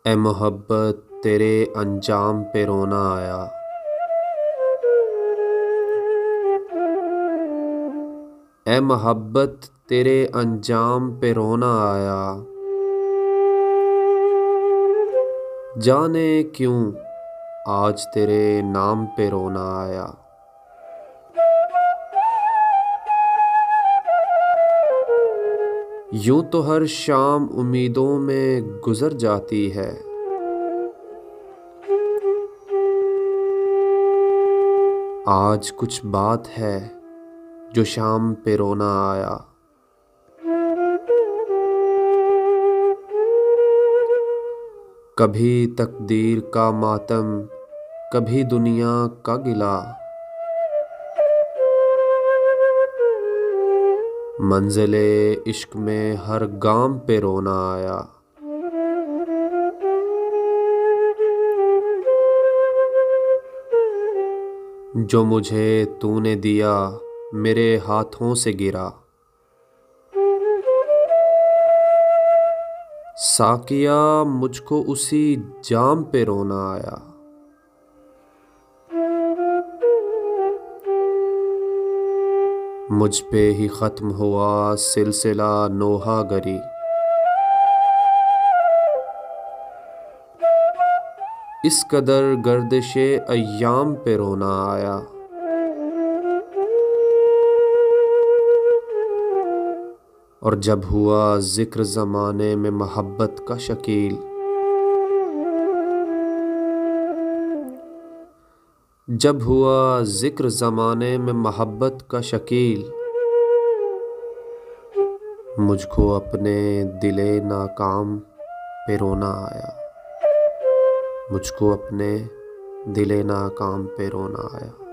ए मोहब्बत तेरे अंजाम पे रोना आया। ए मोहब्बत तेरे अंजाम पे रोना आया। जाने क्यों आज तेरे नाम पे रोना आया। यूं तो हर शाम उम्मीदों में गुजर जाती है। आज कुछ बात है जो शाम पे रोना आया। कभी तकदीर का मातम, कभी दुनिया का गिला। मंजिले इश्क में हर गाम पे रोना आया। जो मुझे तूने दिया मेरे हाथों से गिरा। साकिया मुझको उसी जाम पे रोना आया। मुझ पे ही ख़त्म हुआ सिलसिला नोहा गरी। इस कदर गर्दिशे अय्याम पे रोना आया। और जब हुआ ज़िक्र ज़माने में मोहब्बत का शकील। जब हुआ ज़िक्र ज़माने में मोहब्बत का शकील। मुझको अपने दिले नाकाम पे रोना आया। मुझको अपने दिले नाकाम पे रोना आया।